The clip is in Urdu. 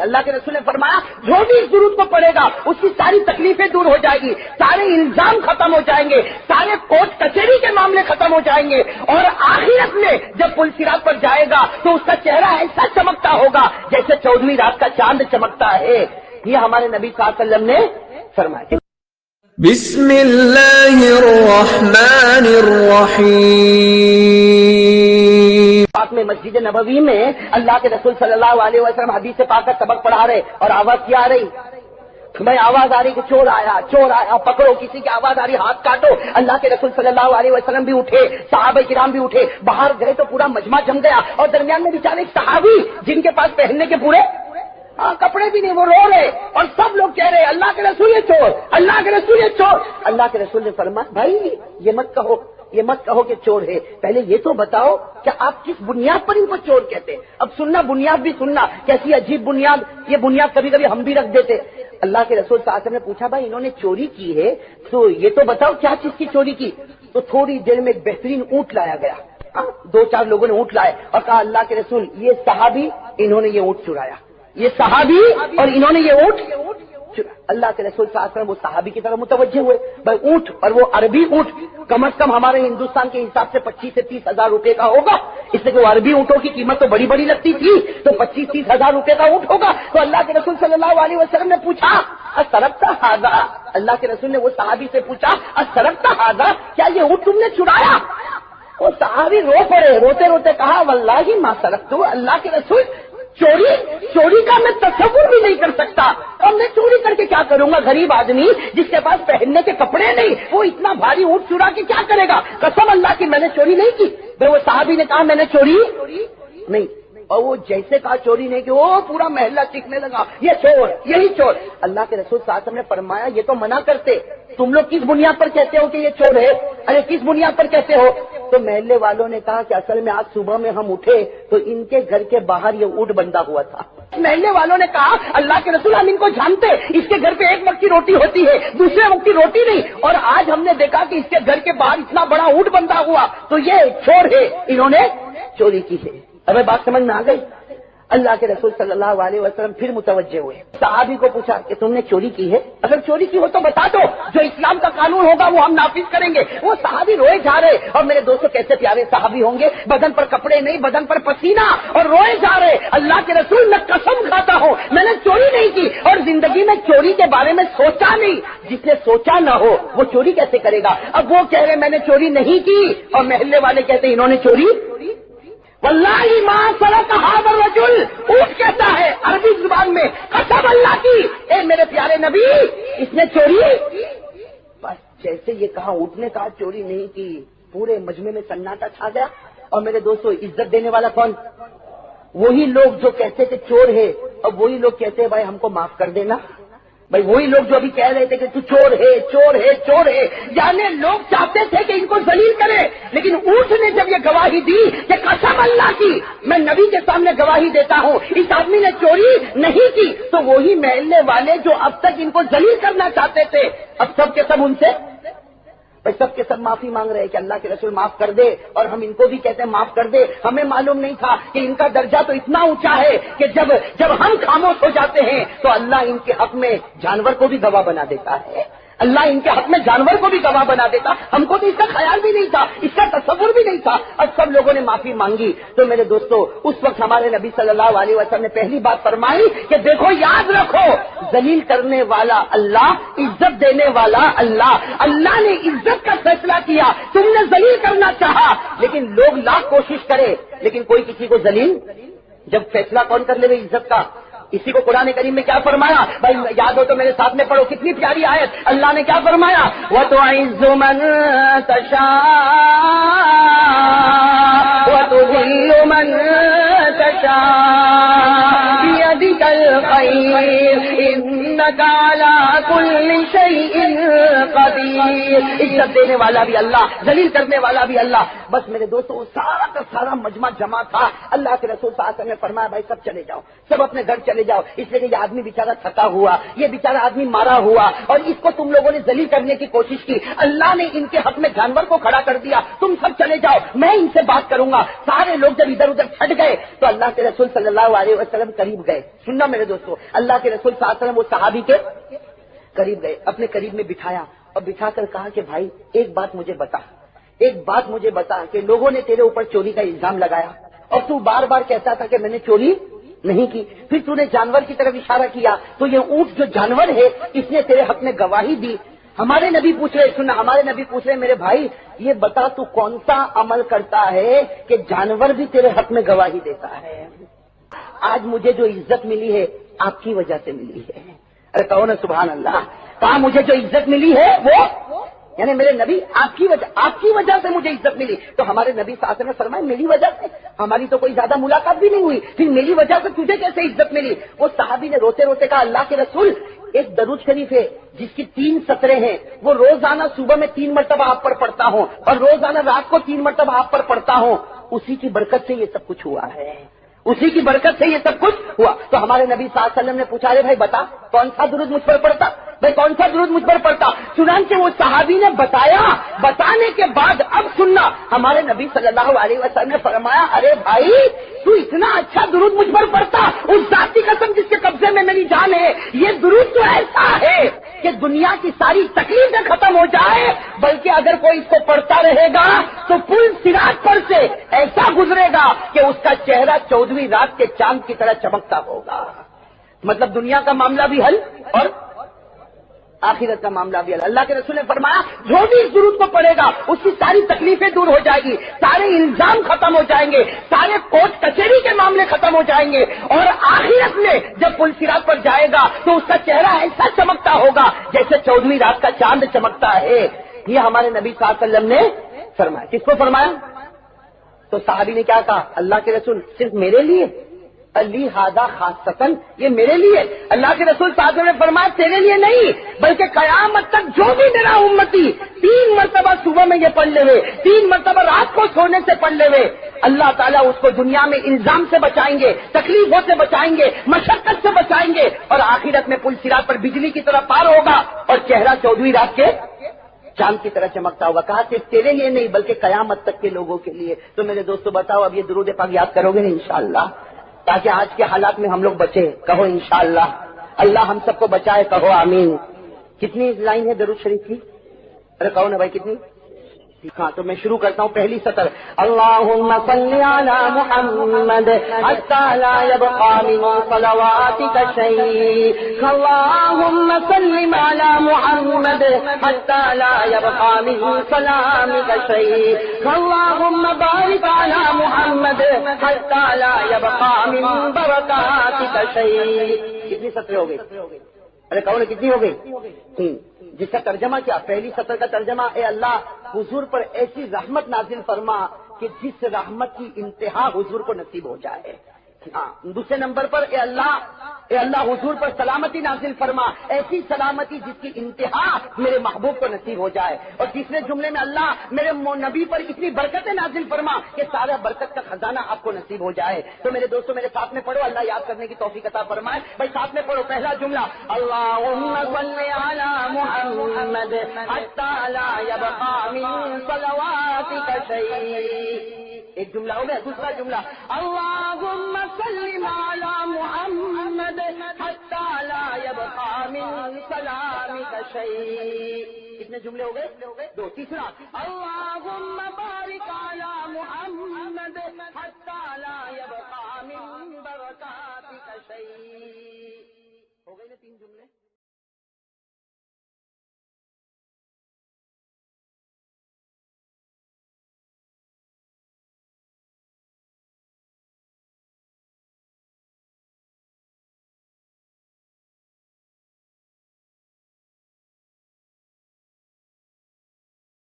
اللہ کے رسول نے فرمایا جو بھی اس درود کو پڑھے گا اس کی ساری تکلیفیں دور ہو جائے گی، سارے الزام ختم ہو جائیں گے، سارے کوٹ کچہری کے معاملے ختم ہو جائیں گے، اور آخرت میں جب پل صراط پر جائے گا تو اس کا چہرہ ایسا چمکتا ہوگا جیسے 14ویں رات کا چاند چمکتا ہے۔ یہ ہمارے نبی صلی اللہ علیہ وسلم نے فرمایا۔ بسم اللہ الرحمن الرحیم۔ پاک میں مسجد نبوی میں اللہ کے رسول صلی اللہ علیہ وسلم حدیث پاک کا سبق پڑھا رہے، اور آواز کیا آ رہی؟ بھائی آواز آ رہی کہ چور آیا، پکڑو، کسی کی آواز آ رہی ہاتھ کاٹو۔ اللہ کے رسول صلی اللہ علیہ وسلم بھی اٹھے، صحابہ کرام بھی اٹھے، باہر گئے تو پورا مجمع جم گیا، اور درمیان میں بیچارے ایک صحابی جن کے پاس پہننے کے پورے کپڑے بھی نہیں، وہ رو رہے، اور سب لوگ کہہ رہے اللہ کے رسول یہ چور، اللہ کے رسول یہ چور۔ اللہ کے رسول نے فرمایا بھائی یہ مت کہو کہ چور ہے، پہلے یہ تو بتاؤ کہ آپ کس بنیاد پر ان کو چور کہتے ہیں۔ اب سننا، بنیاد بھی سننا، کیسی عجیب بنیاد، یہ بنیاد کبھی کبھی ہم بھی رکھ دیتے۔ اللہ کے رسول صلی اللہ علیہ وسلم نے پوچھا بھائی انہوں نے چوری کی ہے تو یہ تو بتاؤ کیا چیز کی چوری کی؟ تو تھوڑی دیر میں ایک بہترین اونٹ لایا گیا، 2-4 لوگوں نے اونٹ لائے اور کہا اللہ کے رسول یہ صحابی انہوں نے یہ اونٹ چرایا، یہ صحابی اور انہوں نے یہ اونٹ چرایا۔ اللہ کے رسول صلی اللہ علیہ وسلم وہ صحابی کی طرف متوجہ ہوئے، بھائی اونٹ اور وہ عربی اونٹ کم از کم ہمارے ہندوستان کے حساب سے 25 سے 30 ہزار روپے کا ہوگا، اس لیے کہ وہ عربی اونٹوں کی قیمت تو بڑی بڑی لگتی تھی، تو 25-30 ہزار روپے کا اونٹ ہوگا۔ تو اللہ کے رسول صلی اللہ علیہ وسلم نے پوچھا اسرقت ھذا، اللہ کے رسول نے وہ صحابی سے پوچھا اسرقت ھذا، کیا یہ اونٹ تم نے چرایا؟ وہ صحابی رو پڑے، روتے روتے کہا واللہ ما سرقت، اللہ کے رسول چوری کا میں تصور بھی نہیں کر سکتا، اور میں چوری کر کے کیا کروں گا؟ غریب آدمی جس کے پاس پہننے کے کپڑے نہیں، وہ اتنا بھاری اونٹ چرا کے کیا کرے گا؟ قسم اللہ کی میں نے چوری نہیں کی۔ وہ صحابی نے کہا میں نے چوری نہیں، اور وہ جیسے کہا چوری نہیں کی، وہ پورا محلہ چیخنے لگا یہ چور، یہی چور۔ اللہ کے رسول صلی اللہ علیہ وسلم نے فرمایا یہ تو منع کرتے، تم لوگ کس بنیاد پر کہتے ہو کہ یہ چور ہے؟ ارے کس بنیاد پر کہتے ہو؟ تو محلے والوں نے کہا کہ اصل میں آج صبح میں ہم اٹھے تو ان کے گھر کے باہر یہ اونٹ بندھا ہوا تھا۔ محلے والوں نے کہا اللہ کے رسول ہم ان کو جانتے، اس کے گھر پہ ایک وقت کی روٹی ہوتی ہے، دوسرے وقت کی روٹی نہیں، اور آج ہم نے دیکھا کہ اس کے گھر کے باہر اتنا بڑا اونٹ بندھا ہوا، تو یہ چور ہے، انہوں نے چوری کی ہے۔ ابھی بات سمجھ میں آ گئی؟ اللہ کے رسول صلی اللہ علیہ وسلم پھر متوجہ ہوئے، صحابی کو پوچھا کہ تم نے چوری کی ہے؟ اگر چوری کی ہو تو بتا دو، جو اسلام کا قانون ہوگا وہ ہم نافذ کریں گے۔ وہ صحابی روئے جا رہے، اور میرے دوستوں کیسے پیارے صحابی ہوں گے، بدن پر کپڑے نہیں، بدن پر پسینہ، اور روئے جا رہے۔ اللہ کے رسول میں قسم کھاتا ہوں میں نے چوری نہیں کی، اور زندگی میں چوری کے بارے میں سوچا نہیں۔ جس نے سوچا نہ ہو وہ چوری کیسے کرے گا؟ اب وہ کہہ رہے میں نے چوری نہیں کی، اور محلے والے کہتے انہوں نے چوری۔ واللہ ما سرق ھذا الرجل، اونٹ کہتا ہے عربی زبان میں قسم اللہ کی اے میرے پیارے نبی اس نے چوری۔ بس جیسے یہ کہا اونٹ نے کہا چوری نہیں کی، پورے مجمع میں سناٹا چھا گیا۔ اور میرے دوستو عزت دینے والا کون؟ وہی لوگ جو کہتے تھے چور ہے، اور وہی لوگ کہتے ہیں بھائی ہم کو معاف کر دینا۔ بھائی وہی لوگ جو ابھی کہہ رہے تھے کہ تو چور ہے چور ہے چور ہے، یعنی لوگ چاہتے تھے کہ ان کو ذلیل کرے، لیکن اونٹ نے جب یہ گواہی دی کہ قسم اللہ کی میں نبی کے سامنے گواہی دیتا ہوں اس آدمی نے چوری نہیں کی، تو وہی محلے والے جو اب تک ان کو ذلیل کرنا چاہتے تھے اب سب کے سب ان سے بھائی سب کے سب معافی مانگ رہے کہ اللہ کے رسول معاف کر دے، اور ہم ان کو بھی کہتے ہیں معاف کر دے۔ ہمیں معلوم نہیں تھا کہ ان کا درجہ تو اتنا اونچا ہے کہ جب ہم خاموش ہو جاتے ہیں تو اللہ ان کے حق میں جانور کو بھی گواہ بنا دیتا ہے، اللہ ان کے حق میں جانور کو بھی گواہ بنا دیتا۔ ہم کو تو اس کا خیال بھی نہیں تھا، اس کا تصور بھی نہیں تھا، اور سب لوگوں نے معافی مانگی۔ تو میرے دوستو اس وقت ہمارے نبی صلی اللہ علیہ وسلم نے پہلی بات فرمائی کہ دیکھو یاد رکھو ذلیل کرنے والا اللہ، عزت دینے والا اللہ۔ اللہ نے عزت کا فیصلہ کیا، تم نے ذلیل کرنا چاہا، لیکن لوگ لاکھ کوشش کرے لیکن کوئی کسی کو ذلیل، جب فیصلہ کون کر لے عزت کا؟ اسی کو قرآن کریم میں کیا فرمایا؟ بھائی یاد ہو تو میرے ساتھ میں پڑھو، کتنی پیاری آیت، اللہ نے کیا فرمایا؟ وَتُعِزُّ مَن تَشَاءُ وَتُذِلُّ مَن تَشَاءُ بِيَدِكَ الْخَيْرُ إِنَّكَ عَلَى كُلِّ شَيْءٍ قَدِيرٌ۔ عزت دینے والا بھی اللہ، ذلیل کرنے والا بھی اللہ۔ بس میرے دوستو وہ سارا کا سارا مجمع جمع تھا، اللہ کے رسول صلی اللہ علیہ وسلم نے فرمایا بھائی سب چلے جاؤ، سب اپنے گھر چلے جاؤ، اس لیے کہ یہ آدمی بیچارہ تھکا ہوا، یہ بیچارہ آدمی مارا ہوا، اور اس کو تم لوگوں نے ذلیل کرنے کی کوشش کی، اللہ نے ان کے حق میں جانور کو کھڑا کر دیا، تم سب چلے جاؤ، میں ان سے بات کروں گا۔ سارے لوگ جب ادھر ادھر چھٹ گئے تو اللہ کے رسول صلی اللہ علیہ وسلم قریب گئے، سننا میرے دوستوں، اللہ کے رسول صلی اللہ علیہ وسلم وہ صحابی کے قریب گئے، اپنے قریب میں بٹھایا اور بٹھا کر کہا کہ بھائی ایک بات مجھے بتا کہ لوگوں نے تیرے اوپر چوری کا الزام لگایا اور تو بار بار کہتا تھا کہ میں نے چوری نہیں کی، پھر تو نے جانور کی طرف اشارہ کیا تو یہ اونٹ جو جانور ہے اس نے تیرے حق میں گواہی دی۔ ہمارے نبی پوچھ رہے میرے بھائی یہ بتا تو کون سا عمل کرتا ہے کہ جانور بھی تیرے حق میں گواہی دیتا ہے؟ آج مجھے جو عزت ملی ہے آپ کی وجہ سے ملی ہے۔ ارے کہو نا سبحان اللہ، کہا مجھے جو عزت ملی ہے وہ یعنی میرے نبی آپ کی وجہ سے مجھے عزت ملی۔ تو ہمارے نبی صلی اللہ علیہ وسلم نے فرمایا میری وجہ سے؟ ہماری تو کوئی زیادہ ملاقات بھی نہیں ہوئی، پھر میری وجہ سے تجھے کیسے عزت ملی؟ وہ صحابی نے روتے روتے کہا اللہ کے رسول ایک درود شریف ہے جس کی 3 سطریں ہیں، وہ روزانہ صبح میں 3 مرتبہ آپ پر پڑھتا ہوں اور روزانہ رات کو 3 مرتبہ آپ پر پڑھتا ہوں، اسی کی برکت سے یہ سب کچھ ہوا ہے، اسی کی برکت سے یہ سب کچھ ہوا۔ تو ہمارے نبی صلی اللہ علیہ وسلم نے پوچھا ارے بھائی بتا کون سا درود مجھ پر پڑتا، بھائی کون سا درود مجھ پر پڑتا؟ چنانچہ وہ صحابی نے بتایا، بتانے کے بعد اب سننا، ہمارے نبی صلی اللہ علیہ وسلم نے فرمایا ارے بھائی تو اتنا اچھا درود مجھ پر پڑتا، اس ذات کی قسم جس کے قبضے میں میری جان ہے، یہ درود تو ایسا ہے کہ دنیا کی ساری تکلیفیں ختم ہو جائے، بلکہ اگر کوئی اس کو پڑھتا رہے گا تو پل صراط پر سے ایسا گزرے گا کہ اس کا چہرہ 14ویں رات کے چاند کی طرح چمکتا ہوگا۔ مطلب دنیا کا معاملہ بھی حل اور آخرت کا معاملہ بھی حل۔ اللہ کے رسول نے فرمایا جو بھی اس درود کو پڑھے گا اس کی ساری تکلیفیں دور ہو جائے گی، سارے الزام ختم ہو جائیں گے، سارے کوٹ کچہری کے معاملے ختم ہو جائیں گے، اور آخرت میں جب پل صراط پر جائے گا تو اس کا چہرہ ایسا چمکتا ہوگا جیسے 14ویں رات کا چاند چمکتا ہے۔ یہ ہمارے نبی صلی اللہ علیہ وسلم نے فرمایا۔ کس کو فرمایا؟ تو صحابی نے کیا کہا اللہ کے رسول صرف میرے لیے؟ علی ہادہ خاصتاً یہ میرے لیے؟ اللہ کے رسول صلی اللہ علیہ وسلم نے فرمایا تیرے لیے نہیں بلکہ قیامت تک جو بھی میرا امتی 3 مرتبہ صبح میں یہ پڑھ لے ہوئے، 3 مرتبہ رات کو سونے سے پڑھ لے ہوئے، اللہ تعالیٰ اس کو دنیا میں الزام سے بچائیں گے، تکلیفوں سے بچائیں گے، مشقت سے بچائیں گے، اور آخرت میں پل صراط پر بجلی کی طرح پار ہوگا اور چہرہ 14ویں رات کے چاند کی طرح چمکتا ہوگا۔ کہا صرف تیرے لیے نہیں بلکہ قیامت تک کے لوگوں کے لیے۔ تو میرے دوستو بتاؤ اب یہ درود پاک یاد کرو گے نا انشاءاللہ، تاکہ آج کے حالات میں ہم لوگ بچے؟ کہو انشاءاللہ، اللہ ہم سب کو بچائے، کہو آمین۔ کتنی لائن ہے درود شریف کی؟ ارے کہو نا بھائی کتنی؟ ہاں تو میں شروع کرتا ہوں پہلی سطر، اللہم صلی علی محمد حتی لا یبقى من صلواتک شیء، اللہم صلی علی محمد حتی لا یبقى من سلامک شیء، اللہم بارک علی محمد حتی لا یبقى من برکاتک شیء۔ کتنی سطریں ہو گئی؟ ارے کہو نا کتنی ہو گئی؟ جس کا ترجمہ کیا؟ پہلی سطر کا ترجمہ اے اللہ حضور پر ایسی رحمت نازل فرما کہ جس رحمت کی انتہا حضور کو نصیب ہو جائے۔ ہاں دوسرے نمبر پر اے اللہ حضور پر سلامتی نازل فرما، ایسی سلامتی جس کی انتہا میرے محبوب کو نصیب ہو جائے۔ اور تیسرے جملے میں اللہ میرے نبی پر اتنی برکتیں نازل فرما کہ سارا برکت کا خزانہ آپ کو نصیب ہو جائے۔ تو میرے دوستوں میرے ساتھ میں پڑھو، اللہ یاد کرنے کی توفیق عطا فرمائے۔ بھائی ساتھ میں پڑھو، پہلا جملہ اللہم صلی علی محمد حتی لا یبقى من صلواتک شیء، ایک جملہ ہو گیا۔ دوسرا جملہ اللہم صلی علی محمد حتی لا یبقى من سلامک شیء، کتنے جملے ہو گئے؟ 2۔ تیسرا اللہم بارک علی محمد حتی لا یبقى من برکاتک شیء۔